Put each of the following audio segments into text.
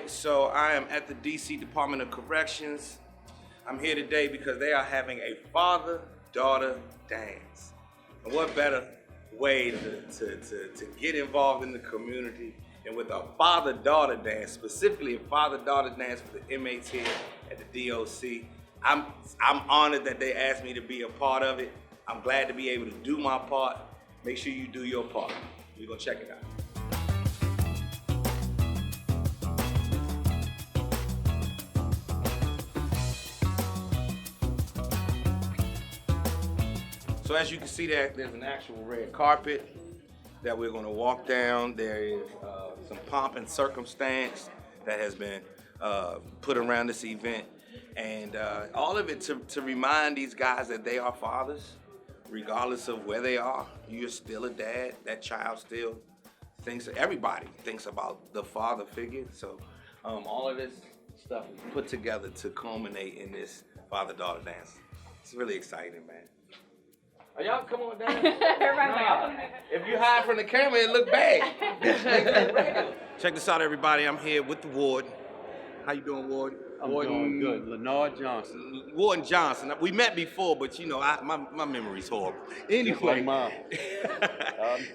right, so I am at the DC Department of Corrections. I'm here today because they are having a father-daughter dance. And what better way to get involved in the community and with a father-daughter dance, specifically a father-daughter dance for the inmates here at the DOC. I'm honored that they asked me to be a part of it. I'm glad to be able to do my part. Make sure you do your part. We're gonna check it out. So as you can see, there's an actual red carpet that we're going to walk down. There is some pomp and circumstance that has been put around this event. And all of it to remind these guys that they are fathers, regardless of where they are. You're still a dad. That child still thinks, everybody thinks about the father figure. So all of this stuff is put together to culminate in this father-daughter dance. It's really exciting, man. Y'all come on down. If you hide from the camera, it look bad. Check this out, everybody. I'm here with the warden. How you doing, warden? I'm doing good. Lenard Johnson. Warden Johnson. We met before, but you know, my memory's horrible. Anyway,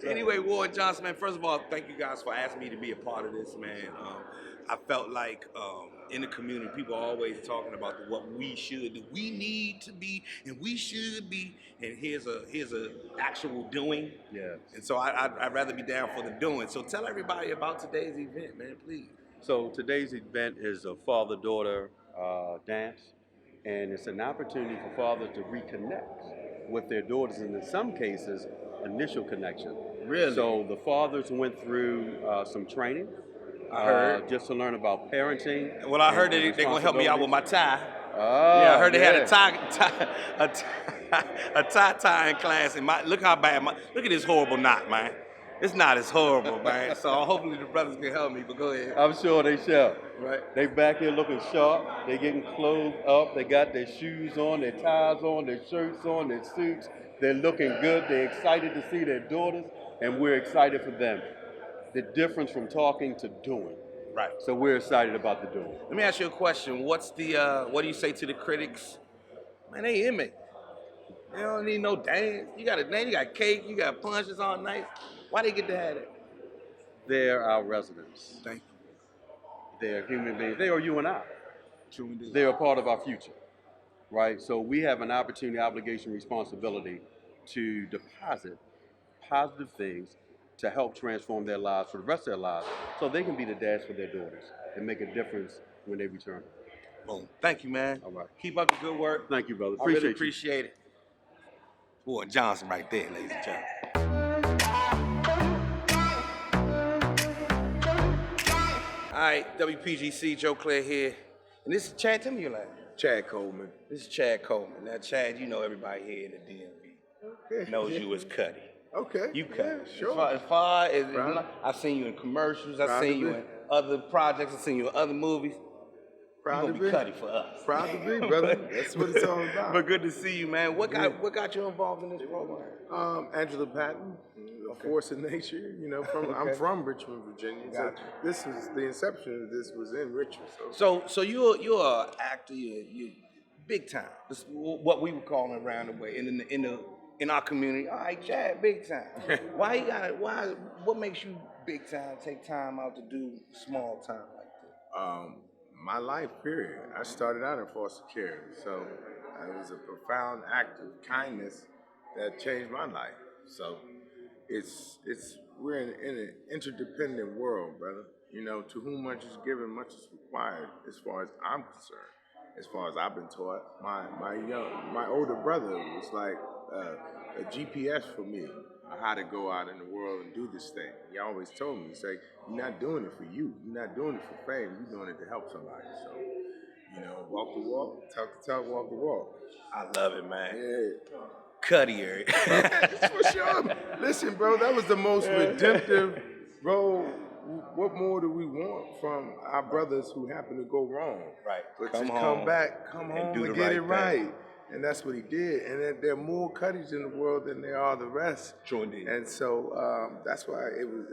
anyway, Warden Johnson, man. First of all, thank you guys for asking me to be a part of this, man. I felt like in the community, people are always talking about what we should do. We need to be, and we should be, and here's a actual doing. Yes. And so I'd rather be down for the doing. So tell everybody about today's event, man, please. So today's event is a father-daughter dance, and it's an opportunity for fathers to reconnect with their daughters, and in some cases, initial connection. Really? So the fathers went through some training. I heard. Just to learn about parenting. Well, I heard that they're gonna help me out with my tie. Oh, yeah, I heard they had a tie tying class, and look how bad look at this horrible knot, man. This knot is horrible, man. So hopefully the brothers can help me. But go ahead. I'm sure they shall. Right. They back here looking sharp. They getting clothed up. They got their shoes on, their ties on, their shirts on, their suits. They're looking good. They're excited to see their daughters, and we're excited for them. The difference from talking to doing. Right. So we're excited about the doing. Let me ask you a question. What do you say to the critics? Man, they inmates. They don't need no dance. You got a dance, you got cake, you got punches all night. Why they get to have it? They're our residents. Thank you. They're human beings. They are you and I. True indeed. They're a part of our future, right? So we have an opportunity, obligation, responsibility to deposit positive things to help transform their lives for the rest of their lives so they can be the dads for their daughters and make a difference when they return. Boom. Thank you, man. All right. Keep up the good work. Thank you, brother. I really appreciate it. Warden Johnson right there, ladies and gentlemen. All right, WPGC, Joe Clair here. And this is Chad, tell me your name. Chad Coleman. This is Chad Coleman. Now, Chad, you know everybody here in the DMV knows you as Cuddy. Okay. You Cuddy. Yeah, sure. As far as I've seen you in commercials, I've seen you in other projects, I've seen you in other movies. Proud You're to gonna be be Cuddy for us. Proud to be, brother. That's what it's all about. But good to see you, man. What got you involved in this program? Angela Patton, A Force of Nature. You know, I'm from Richmond, Virginia. So this is the inception of this was in Richmond. So you're an actor. You big time. This is what we were calling around the way in our community. All right, Chad, big time. What makes you big time? Take time out to do small time like that? My life, period. I started out in foster care, so it was a profound act of kindness that changed my life. So we're in an interdependent world, brother. You know, to whom much is given, much is required. As far as I'm concerned, as far as I've been taught, my older brother was like a GPS for me on how to go out in the world and do this thing. He always told me, he's like, you're not doing it for you. You're not doing it for fame. You're doing it to help somebody. So, you know, walk the walk, talk the talk, walk the walk. I love it, man. Yeah. Cuddy area. For sure. Listen, bro, that was the most redemptive, bro. What more do we want from our brothers who happen to go wrong? Right. But come home, come home and get it right. And that's what he did. And there are more Cuddys in the world than there are the rest. True indeed. And so that's why it was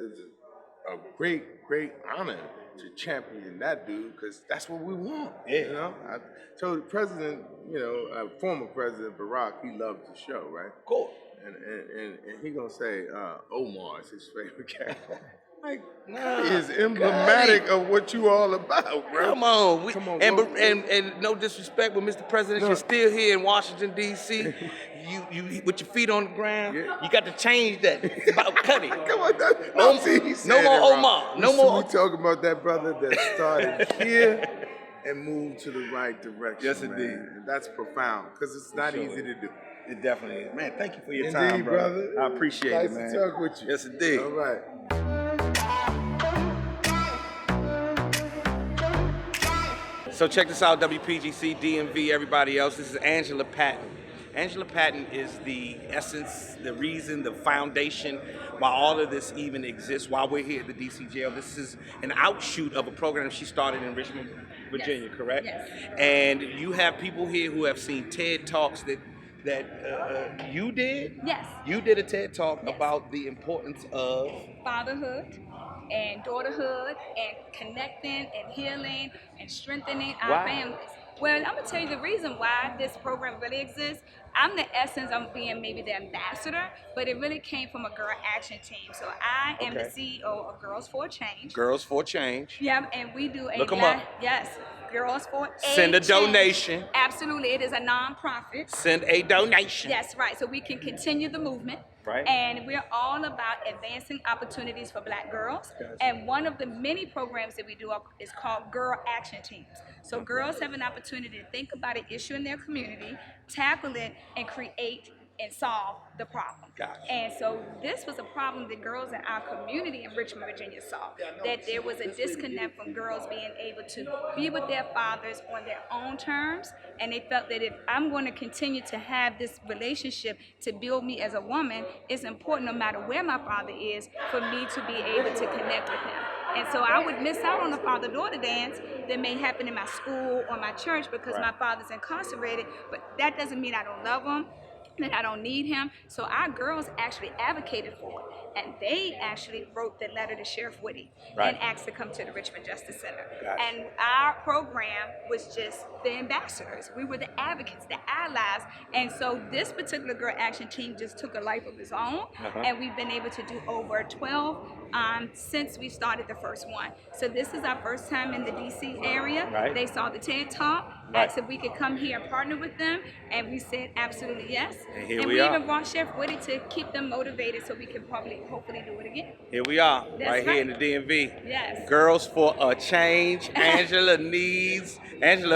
a great, great honor to champion that dude because that's what we want. Yeah. You know, I told the president, former president Barack, he loved the show, right? Cool. And he gonna say Omar is his favorite character. Like, Nah, is emblematic of what you all about, bro. Come on. Come on, and no disrespect, but Mr. President, you're still here in Washington, D.C. You with your feet on the ground. Yeah. You got to change that. It's about cutting. Come on, see, he said no more it wrong. Omar. No more. We talking about that brother that started here and moved to the right direction. Yes, man. indeed. And that's profound because it's not easy to do. It definitely is. Man, thank you for your Indeed, time, brother. I appreciate nice it, man. to talk with you. Yes, indeed. All right. So check this out, WPGC, DMV, everybody else. This is Angela Patton. Angela Patton is the essence, the reason, the foundation why all of this even exists, why we're here at the DC jail. This is an outshoot of a program she started in Richmond, Virginia, Yes. correct? Yes. And you have people here who have seen TED Talks that you did? Yes. You did a TED Talk Yes. about the importance of Fatherhood and daughterhood and connecting and healing and strengthening Wow. our families. Well, I'm gonna tell you the reason why this program really exists. I'm the essence of being maybe the ambassador, but it really came from a girl action team. So I am the Okay. CEO of Girls for Change. Girls for Change. Yeah, and we do a Look 'em up. Yes, Girls for Send a Change. donation. Absolutely, it is a nonprofit. Send a donation. Yes, right. So we can continue the movement. Right. And we're all about advancing opportunities for Black girls. Gotcha. And one of the many programs that we do is called Girl Action Teams. So girls have an opportunity to think about an issue in their community, tackle it, and create and solve the problem. Gotcha. And so this was a problem that girls in our community in Richmond, Virginia saw, that there was a disconnect from girls being able to be with their fathers on their own terms, and they felt that if I'm going to continue to have this relationship to build me as a woman, it's important no matter where my father is for me to be able to connect with him. And so I would miss out on a father-daughter dance that may happen in my school or my church because my father's incarcerated, but that doesn't mean I don't love him, that I don't need him. So our girls actually advocated for it. And they actually wrote the letter to Sheriff Woody and asked to come to the Richmond Justice Center. Gotcha. And our program was just the ambassadors. We were the advocates, the allies. And so this particular girl action team just took a life of its own. And we've been able to do over 12 since we started the first one. So this is our first time in the DC area. Right. They saw the TED Talk, asked if we could come here and partner with them. And we said absolutely yes. And here and we we are. even brought Chef Woody to keep them motivated so we can hopefully do it again. Here we are, That's right here in the right. DMV. Yes. Girls for a Change. Angela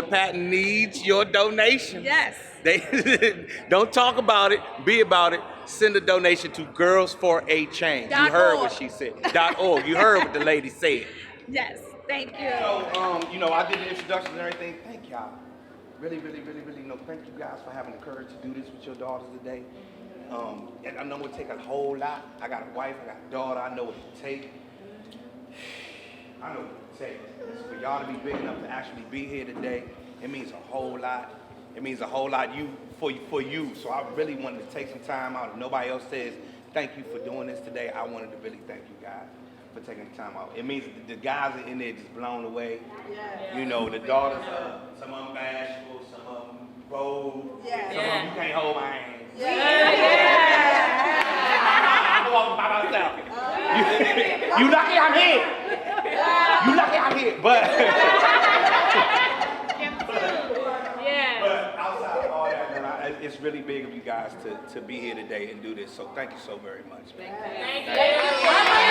Patton needs your donation. Yes. They don't talk about it, be about it. Send a donation to Girls for a Change. You heard .org. what she said. .org. You heard what the lady said. Yes. Thank you. So, I did the introductions and everything. Thank y'all. Really, thank you guys for having the courage to do this with your daughters today. And I know it would take a whole lot. I got a wife, I got a daughter, I know what it takes. I know what it takes. For y'all to be big enough to actually be here today, it means a whole lot. It means a whole lot for you. So I really wanted to take some time out. If nobody else says thank you for doing this today, I wanted to really thank you guys for taking the time out. It means the guys are in there just blown away. Yeah. The daughters are, some of them bashful, some of them bold, some of them you can't hold my hand. I'm walking by myself. You lucky I'm here. You lucky I'm here. But outside of all that, man, it's really big of you guys to be here today and do this. So thank you so very much. Man. Thank you.